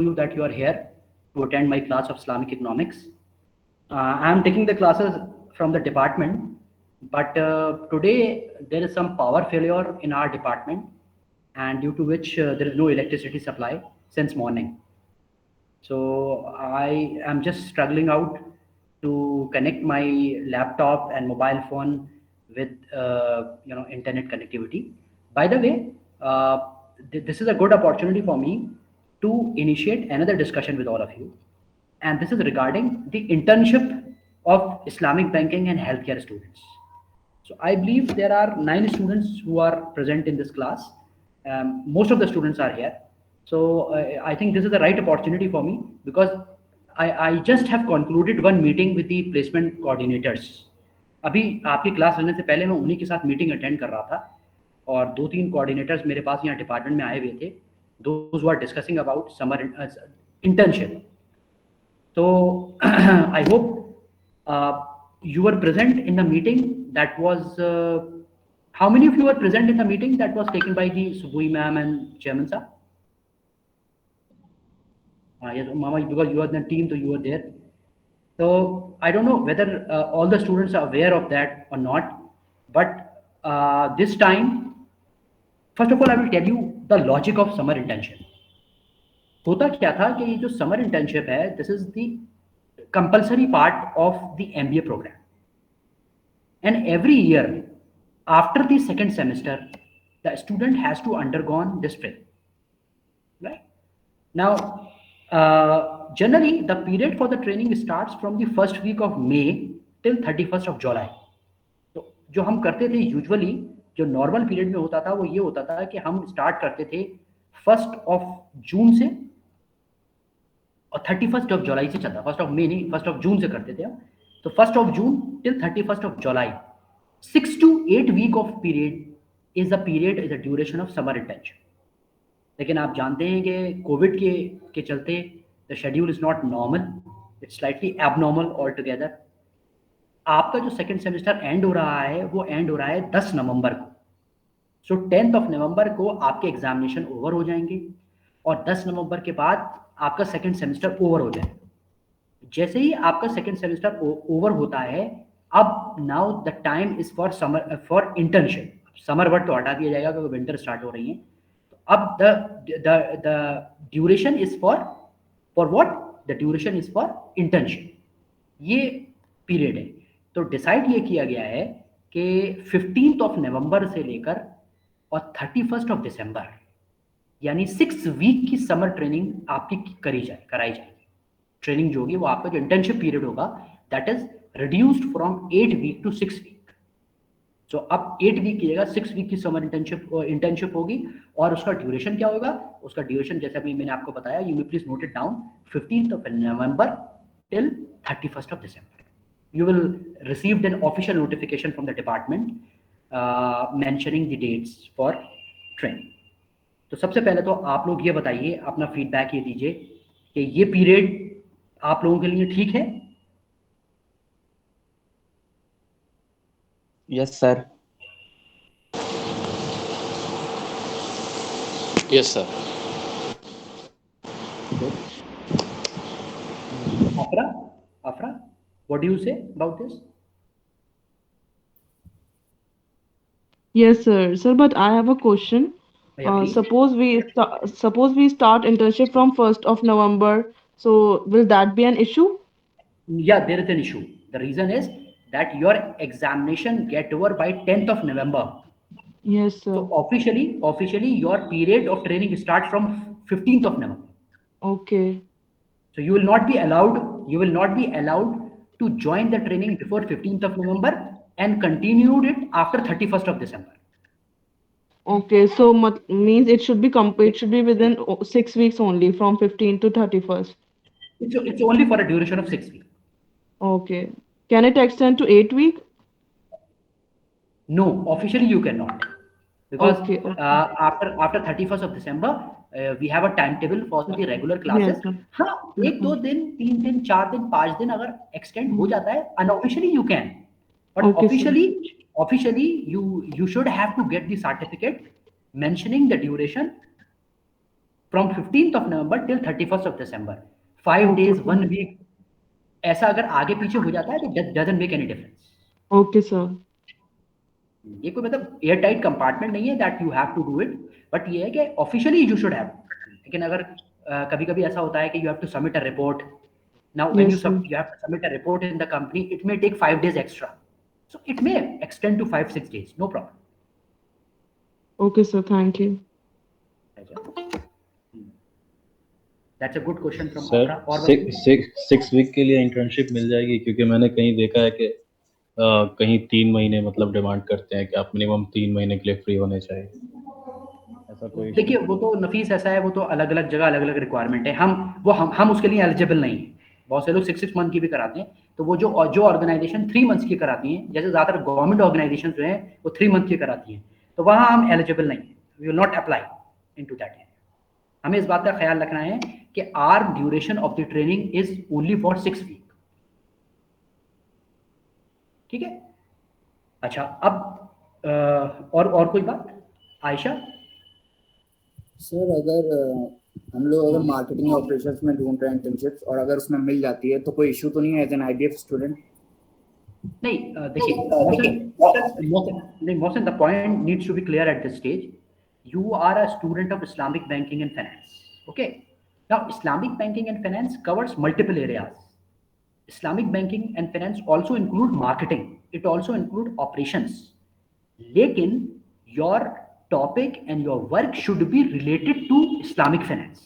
you that you are here to attend my class of Islamic economics. I am taking the classes from the department, but today there is some power failure in our department, and due to which there is no electricity supply since morning. So I am just struggling out to connect my laptop and mobile phone with internet connectivity. By the way, this is a good opportunity for me to initiate another discussion with all of you, and this is regarding the internship of Islamic banking and healthcare students. So I believe there are 9 students who are present in this class. Most of the students are here. So I think this is the right opportunity for me because I just have concluded one meeting with the placement coordinators. अभी आपकी class लेने से पहले मैं उन्हीं के साथ meeting attend कर रहा था और 2-3 कोऑर्डिनेटर्स मेरे पास यहाँ डिपार्टमेंट में आए हुए थे. Those who are discussing about summer internship. So I hope you were present in the meeting that was. How many of you were present in the meeting that was taken by the Subui ma'am and Chairman sir? Yes, Mama, because you are the team, so you were there. So I don't know whether all the students are aware of that or not, but this time, first of all, I will tell you the logic of summer internship. होता क्या था कि ये जो summer internship है, this is the compulsory part of the MBA program, and every year after the second semester, the student has to undergone this training. Right now, generally the period for the training starts from the first week of May till 31st of July. तो जो हम करते थे usually जो normal period में होता था वो ये होता था कि हम स्टार्ट करते थे 1st of June से और 31st of July से चलता. 1st of May नहीं, 1st of June से करते थे हम. तो 1st of June till 31st of July, 6 to 8 week of period is the duration of summer internship. लेकिन आप जानते हैं कि कोविड के चलते the schedule is not normal, it's slightly abnormal all together. आपका जो सेकेंड सेमेस्टर एंड हो रहा है वो एंड हो रहा है 10 नवंबर को. सो 10th of November को आपके एग्जामिनेशन ओवर हो जाएंगे और 10 नवंबर के बाद आपका सेकेंड सेमेस्टर ओवर हो जाएगा. जैसे ही आपका सेकेंड सेमेस्टर ओवर होता है, अब now the time is for internship. Summer word तो हटा दिया जाएगा क्योंकि विंटर स्टार्ट हो रही है. अब the duration is for what? The duration is for internship. ये पीरियड है. तो डिसाइड ये किया गया है कि 15th of November से लेकर और 31st of December यानी 6 वीक की समर ट्रेनिंग आपकी कराई जाएगी. ट्रेनिंग जो होगी वो आपका जो इंटर्नशिप पीरियड होगा that is reduced from 8 week to 6 week. तो अब 8 वीक की जगह 6 वीक की समर इंटर्नशिप होगी. और उसका ड्यूरेशन क्या होगा? उसका ड्यूरेशन जैसे अभी मैंने आपको बताया, you may please note it down, 15th of November till 31st of December. You will receive an official notification from the department mentioning the dates for training. तो सबसे पहले तो आप लोग ये बताइए, अपना फीडबैक ये दीजिए कि ये पीरियड आप लोगों के लिए ठीक है? Yes, sir. Yes, sir. Good. Afra, what do you say about this? Yes, sir. Sir, but I have a question. Yeah, please. Suppose we start internship from 1st of November. So will that be an issue? Yeah, there is an issue. The reason is that your examination get over by 10th of November. Yes, sir. So officially your period of training starts from 15th of November. Okay. So you will not be allowed to join the training before 15th of November and continued it after 31st of December. Okay, so means it should be within 6 weeks only, from 15 to 31st. It's only for a duration of 6 weeks. Okay. Can it extend to 8 weeks? No, officially you cannot, because Okay. after 31st of December we have a timetable for the regular classes. Yes, sir. हाँ, 1-2 दिन, 3 दिन, 4 दिन, 5 दिन अगर extend हो जाता है, unofficially you can, but Okay, officially you should have to get the certificate mentioning the duration from 15th of November till 31st of December, 5 days, 1 week, ऐसा अगर आगे पीछे हो जाता है तो doesn't make any difference. Okay, sir. ये कोई मतलब एयर टाइट कंपार्टमेंट नहीं है that you have to do it, but ये है कि ऑफिशियली यू शुड हैव। लेकिन अगर कभी कभी ऐसा होता है कि you have to submit a report, now when Yes, sir. you have to submit a report in the company, it may take 5 days extra, so it may extend to 5-6 days, no problem. Okay, sir. Thank you. That's a good question from sir Afra. और 6 week के लिए internship मिल जाएगी? क्योंकि मैंने कहीं देखा है कि कहीं 3 महीने मतलब डिमांड करते हैं कि आप मिनिमम 3 महीने के लिए फ्री होने चाहिए। ऐसा कोई देखिए वो तो नफीस ऐसा है, वो तो अलग अलग जगह अलग अलग रिक्वायरमेंट है, हम उसके लिए एलिजिबल नहीं है। बहुत से लोग 6 मंथ की भी कराते हैं, तो वो जो ऑर्गेनाइजेशन 3 मंथ्स की कराती हैं, जैसे ज़्यादातर गवर्नमेंट ऑर्गेनाइजेशन जो हैं वो 3 मंथ की कराती हैं, तो वहाँ हम एलिजिबल नहीं है, we will not apply into that. हमें इस बात का ख्याल रखना है कि our duration of the training is only for 6 week. ठीक है, अच्छा अब और कोई बात आयशा? सर अगर हम लोग अगर मार्केटिंग ऑपरेशंस में ढूंढ रहे हैं इंटर्नशिप्स और अगर उसमें मिल जाती है तो कोई इशू तो नहीं है एज एन आईबीएफ स्टूडेंट? नहीं, देखिए Mohsin, the point needs to be clear at this stage. You are a student of Islamic banking and finance. Okay. Now, Islamic banking and finance covers multiple areas. Islamic banking and finance also include marketing. It also include operations. Lekin your topic and your work should be related to Islamic finance.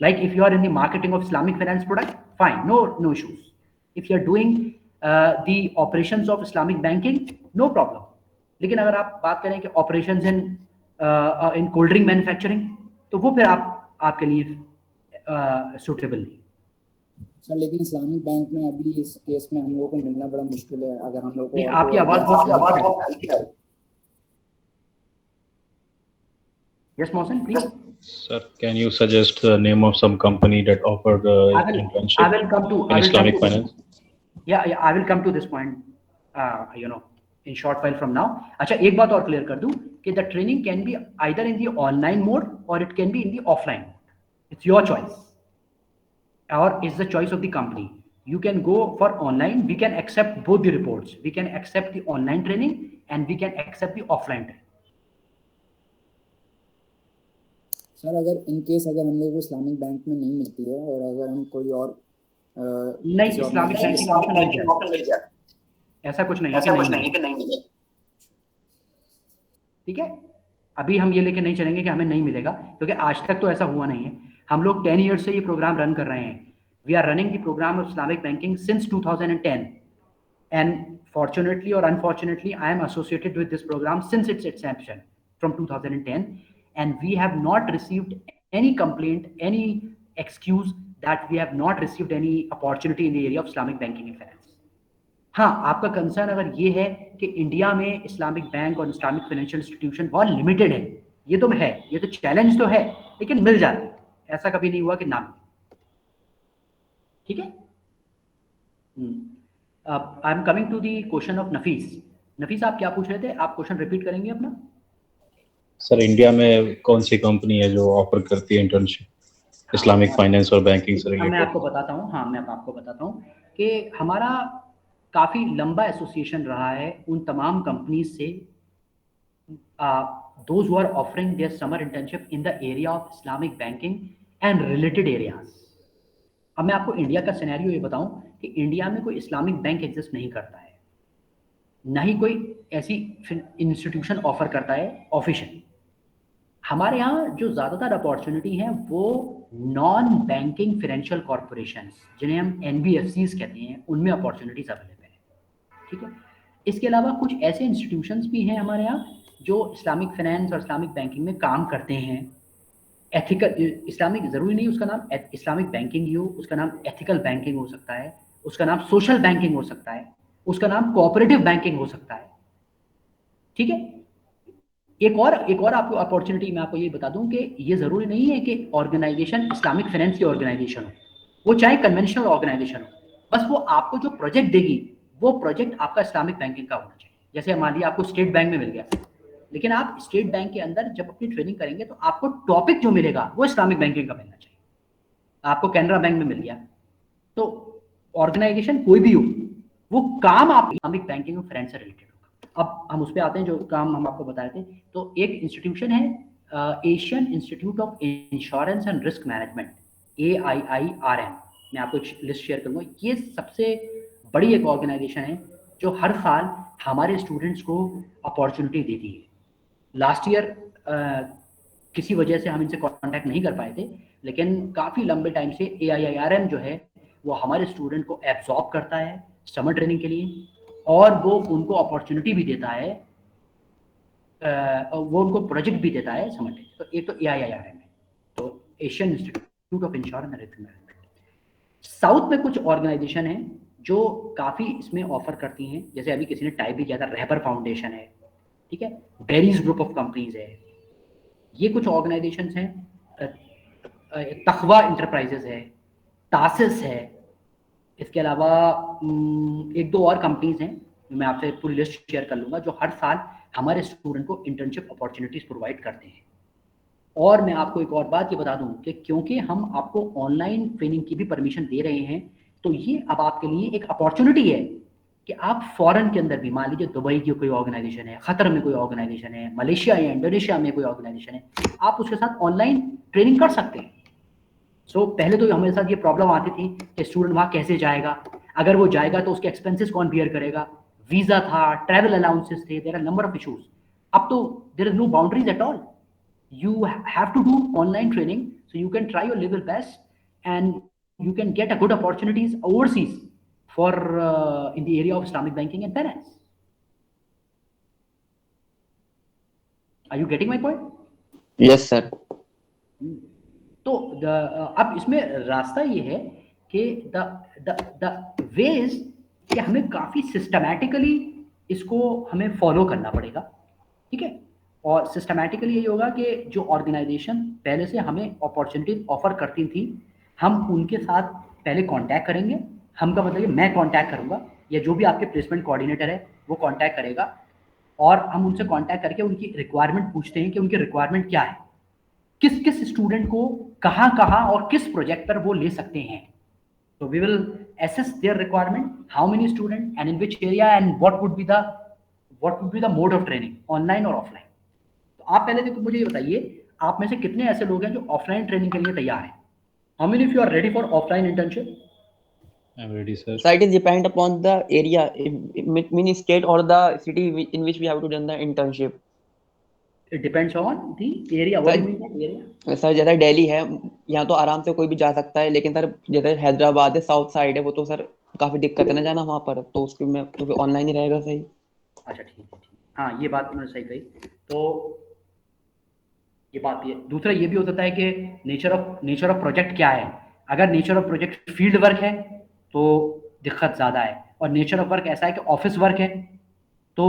Like if you are in the marketing of Islamic finance product, fine, no issues. If you are doing the operations of Islamic banking, no problem. लेकिन अगर आप बात करें कि operations in cold drink manufacturing, तो वो फिर आपके लिए सूटेबल नहीं। सर लेकिन इस्लामिक बैंक में अभी इस केस में हम लोगों को मिलना बड़ा मुश्किल है। अगर हम लोग को आपकी आवाज बहुत yes Mohsin please. Sir, can you suggest the name of some company that offer the internship I will come to in Islamic finance? Yeah, I will come to this point, in short while from now. अच्छा, एक बात और clear कर दूं कि the training can be either in the online mode or it can be in the offline mode. It's your choice, or it's the choice of the company. You can go for online. We can accept both the reports. We can accept the online training and we can accept the offline training. Sir अगर in case अगर हम लोग को Islamic bank में नहीं मिलती है और अगर हम कोई और नहीं, इस्लामिक बैंक ऐसा कुछ नहीं है कि नहीं मिले। ठीक है, अभी हम ये लेके नहीं चलेंगे कि हमें नहीं मिलेगा, क्योंकि आज तक तो ऐसा हुआ नहीं है। हम लोग 10 ईयर्स से ये प्रोग्राम रन कर रहे हैं। We are running the program of Islamic banking since 2010 and fortunately और unfortunately I am associated with this program since its inception from 2010 and we have not received any complaint, any excuse that we have not received any opportunity in the area of Islamic banking and finance. हाँ, आपका concern अगर ये है कि India में Islamic bank और Islamic financial institution बहुत limited है, ये तो है, ये तो चैलेंज तो है, लेकिन मिल जाते हैं, ऐसा कभी नहीं हुआ कि ना मिले। ठीक है, I am coming to the question of Nafees. Nafees, आप क्या पूछ रहे थे? आप क्वेश्चन रिपीट करेंगे अपना? सर इंडिया में कौन सी कंपनी है जो ऑफर करती है इंटर्नशिप इस्लामिक फाइनेंस और बैंकिंग से रिलेटेड? मैं आपको बताता हूँ। हाँ, मैं आपको बताता हूँ कि हमारा काफ़ी लंबा एसोसिएशन रहा है उन तमाम कंपनीज से, those who are offering their summer internship in the area of Islamic banking and related areas. अब मैं आपको इंडिया का सिनेरियो ये बताऊं कि इंडिया में कोई इस्लामिक बैंक एग्जिस्ट नहीं करता है, ना ही कोई ऐसी इंस्टीट्यूशन ऑफर करता है ऑफिशियल। हमारे यहाँ जो ज़्यादातर अपॉर्चुनिटी हैं वो नॉन बैंकिंग फाइनेंशियल कॉरपोरेशंस, जिन्हें हम NBFCs कहते हैं, उनमें अपॉर्चुनिटीज़ अवेलेबल है। ठीक है, इसके अलावा कुछ ऐसे इंस्टीट्यूशंस भी हैं हमारे यहाँ जो इस्लामिक फाइनेंस और इस्लामिक बैंकिंग में काम करते हैं। एथिकल इस्लामिक ज़रूरी नहीं उसका नाम इस्लामिक बैंकिंग ही हो, उसका नाम एथिकल बैंकिंग हो सकता है, उसका नाम सोशल बैंकिंग हो सकता है, उसका नाम कोऑपरेटिव बैंकिंग हो सकता है। ठीक है, एक और आपको अपॉर्चुनिटी मैं आपको ये बता दूं कि ये ज़रूरी नहीं है कि ऑर्गेनाइजेशन इस्लामिक फाइनेंस की ऑर्गेनाइजेशन हो, वो चाहे कन्वेंशनल ऑर्गेनाइजेशन हो, बस वो आपको जो प्रोजेक्ट देगी वो प्रोजेक्ट आपका इस्लामिक बैंकिंग का होना चाहिए। जैसे मान लिया आपको स्टेट बैंक में मिल गया, लेकिन आप स्टेट बैंक के अंदर जब अपनी ट्रेनिंग करेंगे तो आपको टॉपिक जो मिलेगा वो इस्लामिक बैंकिंग का मिलना चाहिए। आपको कैनरा बैंक में मिल गया, तो ऑर्गेनाइजेशन कोई भी हो, वो काम आप इस्लामिक बैंकिंग और फाइनेंस से रिलेटेड होगा। अब हम उस पर आते हैं जो काम हम आपको बताए थे। तो एक इंस्टीट्यूशन है Asian institute of insurance and risk management, AIIRM। मैं आपको एक लिस्ट शेयर करूंगा। ये सबसे बड़ी एक ऑर्गेनाइजेशन है जो हर साल हमारे स्टूडेंट्स को अपॉर्चुनिटी देती है। लास्ट ईयर किसी वजह से हम इनसे कांटेक्ट नहीं कर पाए थे, लेकिन काफ़ी लंबे टाइम से AIIRM जो है वो हमारे स्टूडेंट को एब्जॉर्ब करता है समर ट्रेनिंग के लिए, और वो उनको अपॉर्चुनिटी भी देता है, वो उनको प्रोजेक्ट भी देता है समर ट्रेनिंग। तो एक तो AIIRM है, तो Asian institute of insurance and risk management. South में कुछ ऑर्गेनाइजेशन है जो काफ़ी इसमें ऑफर करती हैं, जैसे अभी किसी ने टाइप भी किया था, रहबर फाउंडेशन है, ठीक है, बेरीज ग्रुप ऑफ कंपनीज है, ये कुछ ऑर्गेनाइजेशंस हैं, तखवा इंटरप्राइजेस है, तासिस है, इसके अलावा एक दो और कंपनीज हैं, मैं आपसे पूरी लिस्ट शेयर कर लूँगा, जो हर साल हमारे स्टूडेंट को इंटर्नशिप अपॉर्चुनिटीज़ प्रोवाइड करते हैं। और मैं आपको एक और बात ये बता दूं कि क्योंकि हम आपको ऑनलाइन ट्रेनिंग की भी परमिशन दे रहे हैं, तो ये अब आपके लिए एक अपॉर्चुनिटी है कि आप फॉरेन के अंदर भी, मान लीजिए दुबई की कोई ऑर्गेनाइजेशन है, खतर में कोई ऑर्गेनाइजेशन है, मलेशिया या इंडोनेशिया में कोई ऑर्गेनाइजेशन है, आप उसके साथ ऑनलाइन ट्रेनिंग कर सकते हैं। सो पहले तो हमारे साथ ये प्रॉब्लम आती थी कि स्टूडेंट वहाँ कैसे जाएगा, अगर वो जाएगा तो उसके एक्सपेंसेस कौन बियर करेगा, वीज़ा था, ट्रैवल अलाउंसेस थे, there are number of issues. अब तो there is no boundaries at all, you have to do online training, so you can try your level best and you can get a good opportunities overseas for in the area of Islamic banking and finance. Are you getting my point? Yes, sir. तो अब इसमें रास्ता ये है कि the ways कि हमें काफ़ी सिस्टमैटिकली इसको हमें फॉलो करना पड़ेगा, ठीक है। और सिस्टमैटिकली यही होगा कि जो ऑर्गेनाइजेशन पहले से हमें अपॉर्चुनिटीज ऑफर करती थी, हम उनके साथ पहले कांटेक्ट करेंगे। हम का मतलब मैं कांटेक्ट करूंगा या जो भी आपके प्लेसमेंट कोऑर्डिनेटर है वो कांटेक्ट करेगा, और हम उनसे कांटेक्ट करके उनकी रिक्वायरमेंट पूछते हैं कि उनकी रिक्वायरमेंट क्या है, किस किस स्टूडेंट को कहाँ कहाँ और किस प्रोजेक्ट पर वो ले सकते हैं। तो we will assess their requirement, how many student and in which area and what would be the mode of training, online or offline। तो आप पहले देखो मुझे ये बताइए, आप में से कितने ऐसे लोग हैं जो ऑफलाइन ट्रेनिंग के लिए तैयार हैं? How many of you are ready for offline internship? I'm ready, sir. So it is depend upon the area, mini state or the city in which we have to done the internship. It depends on the area. What do you mean by area? Sir जैसा दिल्ली है, यहाँ तो आराम से कोई भी जा सकता है, लेकिन सर जैसे हैदराबाद है, साउथ साइड है, वो तो सर काफी दिक्कत है ना जाना वहाँ पर, तो उसके में तो ऑनलाइन ही रहेगा सही। अच्छा ठीक है, हाँ ये बात तुमने सही कही। तो ये बात ये दूसरा ये भी हो सकता है कि नेचर ऑफ प्रोजेक्ट क्या है। अगर nature of project field work है तो दिक्कत ज़्यादा है, और नेचर ऑफ वर्क ऐसा है कि ऑफिस वर्क है तो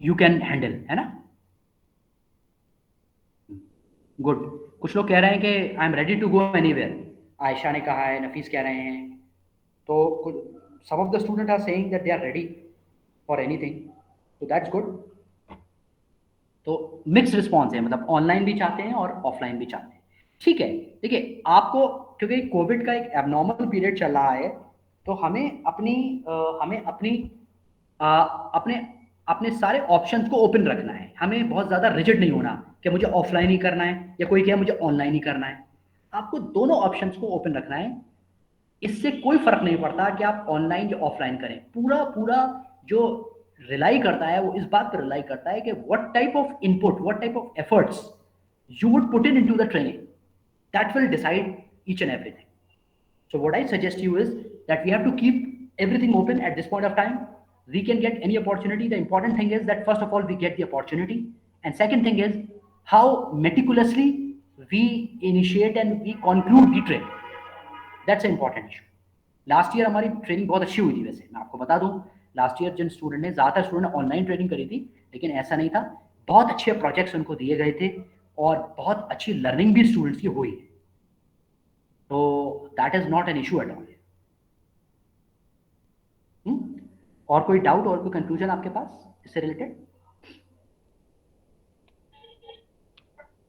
यू कैन हैंडल, है ना। गुड। कुछ लोग कह रहे हैं कि I am ready to go anywhere, Ayesha ने कहा है, नफीस कह रहे हैं, तो some of the student are saying that they are ready for anything, तो दैट्स गुड। तो मिक्स रिस्पॉन्स है, मतलब ऑनलाइन भी चाहते हैं और ऑफलाइन भी चाहते हैं, ठीक है। देखिए आपको, क्योंकि कोविड का एक एबनॉर्मल पीरियड चल रहा है, तो हमें अपने सारे ऑप्शंस को ओपन रखना है। हमें बहुत ज़्यादा रिजिड नहीं होना कि मुझे ऑफलाइन ही करना है या कोई कहे मुझे ऑनलाइन ही करना है। आपको दोनों ऑप्शंस को ओपन रखना है। इससे कोई फर्क नहीं पड़ता कि आप ऑनलाइन या ऑफलाइन करें। पूरा जो रिलाई करता है वो इस बात पर रिलाई करता है कि what type of input, what type of efforts you would put in into the training, that will decide each and everything. So what I suggest you is that we have to keep everything open at this point of time. We can get any opportunity. The important thing is that first of all we get the opportunity, and second thing is how meticulously we initiate and we conclude the training. That's an important issue. Last year हमारी training बहुत अच्छी हुई थी। वैसे मैं आपको बता दूं, लास्ट ईयर जिन स्टूडेंट ने, ज़्यादातर स्टूडेंट ने ऑनलाइन ट्रेनिंग करी थी, लेकिन ऐसा नहीं था, बहुत अच्छे प्रोजेक्ट्स उनको दिए गए थे और बहुत अच्छी लर्निंग भी स्टूडेंट्स की हुई। तो that is not an issue at all. और कोई डाउट और कोई कंक्लूजन आपके पास इससे रिलेटेड?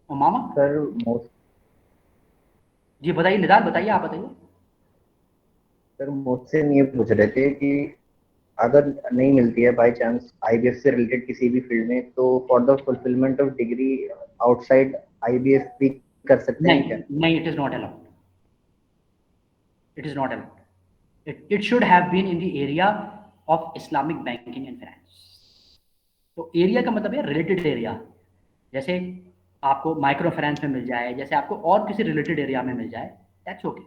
और मामा सर मोस्ट जी बताइए, निदान बताइए, आप बताइए। सर मुझसे ये पूछ रहे थे कि अगर नहीं मिलती है बाय चांस आईबीएफ से रिलेटेड किसी भी फील्ड में, तो for the fulfilment of degree outside IBF भी कर सकते हैं क्या? नहीं नहीं, it is not allowed, it is not allowed. it should have been in the area of Islamic banking and finance। तो एरिया का मतलब है रिलेटेड एरिया, जैसे आपको माइक्रो फाइनेंस में मिल जाए, जैसे आपको और किसी रिलेटेड एरिया में मिल जाए, दैट्स ओके।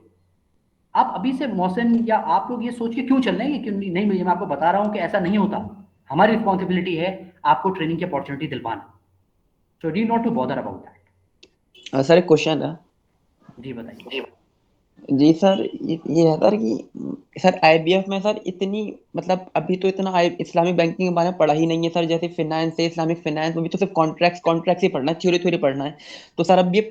आप अभी से मौसम या आप लोग ये सोच के क्यों चल रहे हैं कि क्यों नहीं मिली? मैं आपको बता रहा हूँ कि ऐसा नहीं होता। हमारी रिस्पॉन्सिबिलिटी है आपको ट्रेनिंग की अपॉर्चुनिटी दिलवाना। So do not to bother about that. Sir एक क्वेश्चन है। जी बताइए। जी सर, ये है सर कि सर आईबीएफ में सर इतनी मतलब अभी तो इतना इस्लामिक बैंकिंग के बारे में पढ़ा ही नहीं है सर। जैसे फिनेंस है, इस्लामिक फिनेंस में भी तो सिर्फ कॉन्ट्रैक्ट्स ही पढ़ना है, थ्योरी थ्योरी पढ़ना है। तो सर अब ये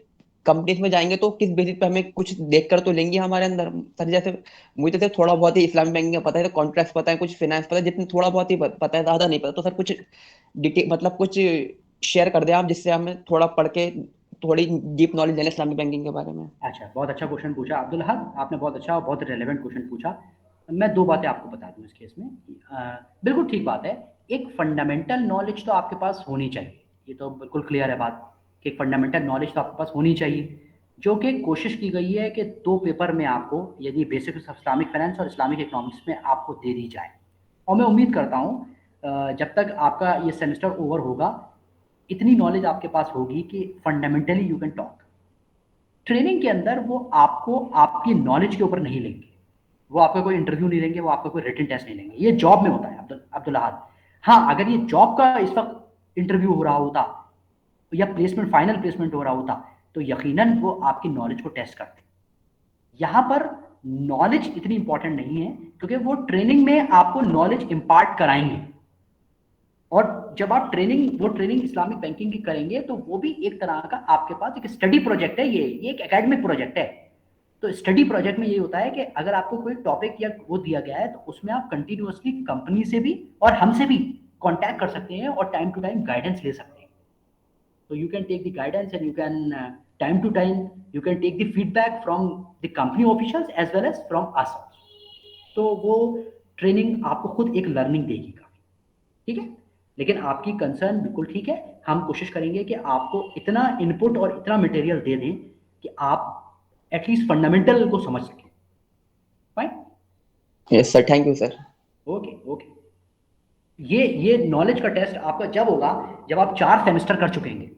कंपनीज में जाएंगे तो किस बेसिस पे हमें कुछ देख कर तो लेंगे हमारे अंदर? सर जैसे मुझे तो सिर्फ थोड़ा बहुत ही इस्लामिक बैंकिंग का पता है, कॉन्ट्रैक्ट्स पता है, कुछ फिनेंस पता है, जितने थोड़ा बहुत ही पता है, ज्यादा नहीं पता। तो सर कुछ डिटेल मतलब कुछ शेयर कर दे आप, जिससे हमें थोड़ा पढ़ के थोड़ी डीप नॉलेज लेना इस्लामिक बैंकिंग के बारे में। अच्छा, बहुत अच्छा क्वेश्चन पूछा अब्दुल हक, आपने बहुत अच्छा और बहुत रेलेवेंट क्वेश्चन पूछा। मैं दो बातें आपको बता दूं इस केस में। बिल्कुल ठीक बात है, एक फंडामेंटल नॉलेज तो आपके पास होनी चाहिए, ये तो बिल्कुल क्लियर है बात कि एक फंडामेंटल नॉलेज तो आपके पास होनी चाहिए, जो कि कोशिश की गई है कि 2 पेपर में आपको, यदि बेसिक्स ऑफ इस्लामिक फाइनेंस और इस्लामिक इकोनॉमिक्स में आपको दे दी जाए। और मैं उम्मीद करता हूँ जब तक आपका ये सेमेस्टर ओवर होगा, इतनी नॉलेज आपके पास होगी कि fundamentally you can talk. Training के अंदर वो आपको आपकी नॉलेज के ऊपर नहीं लेंगे, वो आपका कोई इंटरव्यू नहीं लेंगे, वो आपका कोई रिटन टेस्ट नहीं लेंगे। ये जॉब में होता है अब्दुल अहद। हाँ, अगर ये जॉब का इस वक्त इंटरव्यू हो रहा होता या प्लेसमेंट, फाइनल प्लेसमेंट हो रहा होता, तो यकीनन वो आपकी नॉलेज को टेस्ट करते। यहाँ पर नॉलेज इतनी इंपॉर्टेंट नहीं है, क्योंकि वो ट्रेनिंग में आपको नॉलेज इंपार्ट कराएंगे। और जब आप वो ट्रेनिंग इस्लामिक बैंकिंग की करेंगे, तो वो भी एक तरह का आपके पास एक स्टडी प्रोजेक्ट है। ये एक एकेडमिक प्रोजेक्ट है। तो स्टडी प्रोजेक्ट में ये होता है कि अगर आपको कोई टॉपिक या वो दिया गया है, तो उसमें आप कंटिन्यूअसली कंपनी से भी और हमसे भी कांटेक्ट कर सकते हैं और टाइम टू टाइम गाइडेंस ले सकते हैं। तो you can take the guidance and you can time to time you can take the feedback from the company officials as well as from us. तो वो ट्रेनिंग आपको खुद एक लर्निंग देगी काफी, ठीक है। लेकिन आपकी कंसर्न बिल्कुल ठीक है, हम कोशिश करेंगे कि आपको इतना इनपुट और इतना मटेरियल दे दें कि आप एटलीस्ट फंडामेंटल को समझ सकें। Fine. Yes sir, thank you sir. Okay okay. ये नॉलेज का टेस्ट आपका जब होगा जब आप 4 सेमेस्टर कर चुकेंगे,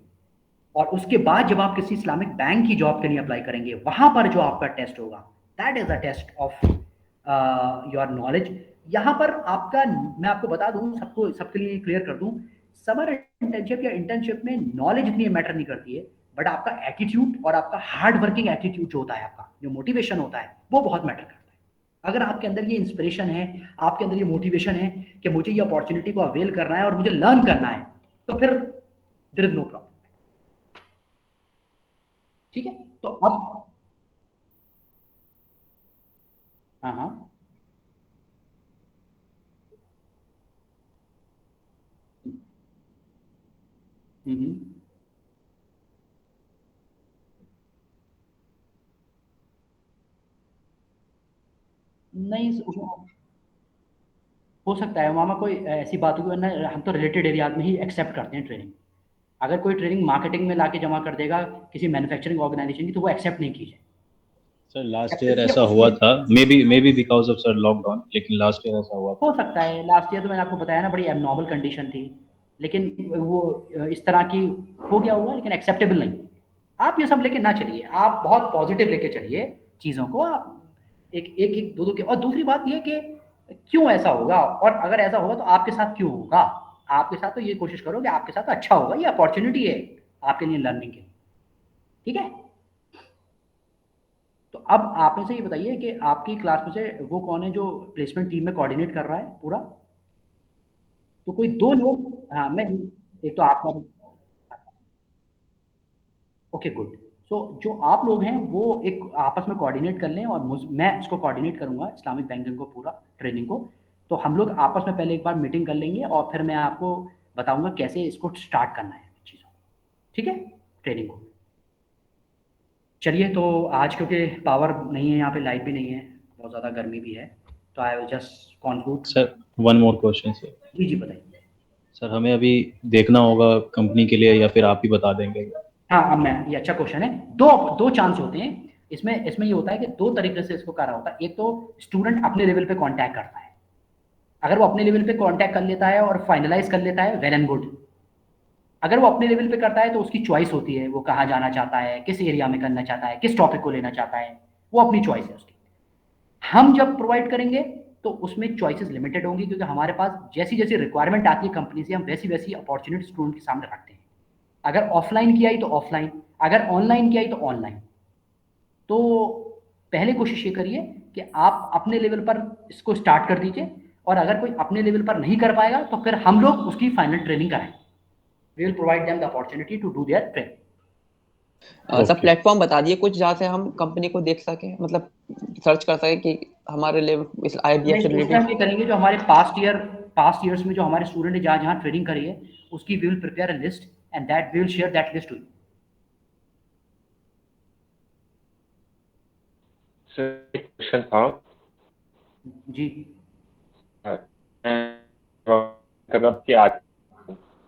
और उसके बाद जब आप किसी इस्लामिक बैंक की जॉब के लिए अप्लाई करेंगे, वहां पर जो आपका टेस्ट होगा, that is a test of your knowledge. यहाँ पर आपका, मैं आपको बता दूं, सबके लिए क्लियर कर दूं, समर इंटर्नशिप या इंटर्नशिप में नॉलेज इतनी मैटर नहीं करती है, बट आपका एटीट्यूड और आपका हार्ड वर्किंग एटीट्यूड जो होता है, आपका जो मोटिवेशन होता है, वो बहुत मैटर करता है। अगर आपके अंदर ये इंस्पिरेशन है, आपके अंदर ये मोटिवेशन है कि मुझे ये अपॉर्चुनिटी को अवेल करना है और मुझे लर्न करना है, तो फिर देयर इज नो प्रॉब्लम। ठीक है। तो अब हाँ हाँ। हम्म। नहीं, हो सकता है मामा कोई ऐसी बात होगी, वरना हम तो रिलेटेड एरियाज में ही एक्सेप्ट करते हैं ट्रेनिंग। अगर कोई ट्रेनिंग मार्केटिंग में लाके जमा कर देगा किसी मैन्युफैक्चरिंग ऑर्गेनाइजेशन की, तो वो एक्सेप्ट नहीं की जाए। सर लास्ट ईयर एक्सेप्ट ऐसा हुआ उसमें था, may be because of sir lockdown, लेकिन लास्ट ईयर ऐसा हुआ हो था। सकता है। लास्ट ईयर तो मैंने आपको बताया ना, बड़ी एबनॉर्मल कंडीशन थी, लेकिन वो इस तरह की हो गया होगा, लेकिन एक्सेप्टेबल नहीं। आप ये सब लेके ना चलिए, आप बहुत पॉजिटिव लेके चलिए चीज़ों को। आप एक एक एक दो दो के, और दूसरी बात ये कि क्यों ऐसा होगा, और अगर ऐसा होगा तो आपके साथ क्यों होगा। आपके साथ तो ये कोशिश करो कि आपके साथ अच्छा होगा, ये अपॉर्चुनिटी है आपके लिए लर्निंग की। ठीक है। तो अब आप में से ये बताइए कि आपकी क्लास में से वो कौन है जो प्लेसमेंट टीम में कोऑर्डिनेट कर रहा है पूरा? तो कोई 2 लोग, हाँ, मैं, एक तो आपका, ओके गुड। सो जो आप लोग हैं वो एक आपस में कोऑर्डिनेट कर लें, और मैं इसको कोऑर्डिनेट करूंगा इस्लामिक बैंकिंग को, पूरा ट्रेनिंग को। तो हम लोग आपस में पहले एक बार मीटिंग कर लेंगे, और फिर मैं आपको बताऊंगा कैसे इसको स्टार्ट करना है चीज़ों। ठीक है, ट्रेनिंग को। चलिए, तो आज क्योंकि पावर नहीं है यहाँ पे, लाइट भी नहीं है, बहुत ज़्यादा गर्मी भी है, तो I will just conclude. Sir one more question sir. जी जी बताइए। सर हमें अभी देखना होगा कंपनी के लिए या फिर आप ही बता देंगे? हाँ, अब मैं, ये अच्छा क्वेश्चन है। दो दो चांस होते हैं इसमें। इसमें ये होता है कि दो तरीके से इसको करा होता है। एक तो स्टूडेंट अपने लेवल पे कांटेक्ट करता है, अगर वो अपने लेवल पे कांटेक्ट कर लेता है और फाइनलाइज कर लेता है, वेल एंड गुड। अगर वो अपने लेवल पे करता है तो उसकी चॉइस होती है, वो कहाँ जाना चाहता है, किस एरिया में करना चाहता है, किस टॉपिक को लेना चाहता है, वो अपनी चॉइस है उसकी। हम जब प्रोवाइड करेंगे तो उसमें चॉइसेस लिमिटेड होंगी, क्योंकि हमारे पास जैसी जैसी रिक्वायरमेंट आती है कंपनी से, हम वैसी वैसी अपॉर्चुनिटी स्टूडेंट के सामने रखते हैं। अगर ऑफलाइन किया ही तो ऑफलाइन, अगर ऑनलाइन किया ही तो ऑनलाइन। तो पहले कोशिश ये करिए कि आप अपने लेवल पर इसको स्टार्ट कर दीजिए, और अगर कोई अपने लेवल पर नहीं कर पाएगा तो फिर हम लोग उसकी फाइनल ट्रेनिंग कराएं। We will provide them the opportunity to do their training. Sir Okay. Platform बता दिए कुछ जहाँ से हम कंपनी को देख सके, मतलब सर्च कर सके कि हमारे लेवल इस IBF से नहीं, उस टाइम रिलेटेड। ये करेंगे जो हमारे पास्ट ईयर्स में जो हमारे स्टूडेंट ने जहाँ जहाँ ट्रेनिंग करी है, उसकी we will prepare a list and that we will share that list to you. Sir एक क्वेश्चन था। जी कि आज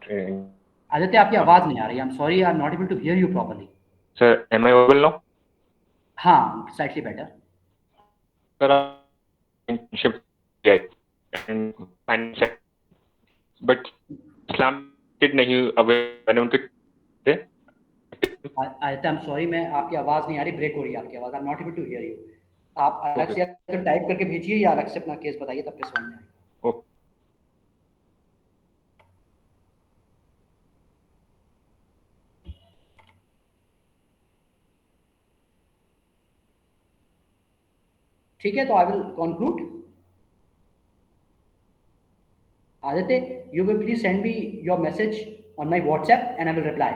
ट्रेनिंग। आदित्य, आपकी आवाज नहीं आ रही। I am sorry, I am not able to hear you properly. Sir am I audible now? हाँ, slightly better. Sir internship and finance, but इस्लाम नहीं अवेलेबल उनके। आदित्य, आई एम सॉरी, मैं, आपकी आवाज नहीं आ रही, ब्रेक हो रही है आपकी आवाज। I am not able to hear you. आप अलग से अगर टाइप करके भेजिए या अलग से अपना केस बताइए, तब फिर समझ में आएगा। ओके। ठीक है, तो I will conclude. Aditya, you will please send me your message on my WhatsApp and I will reply.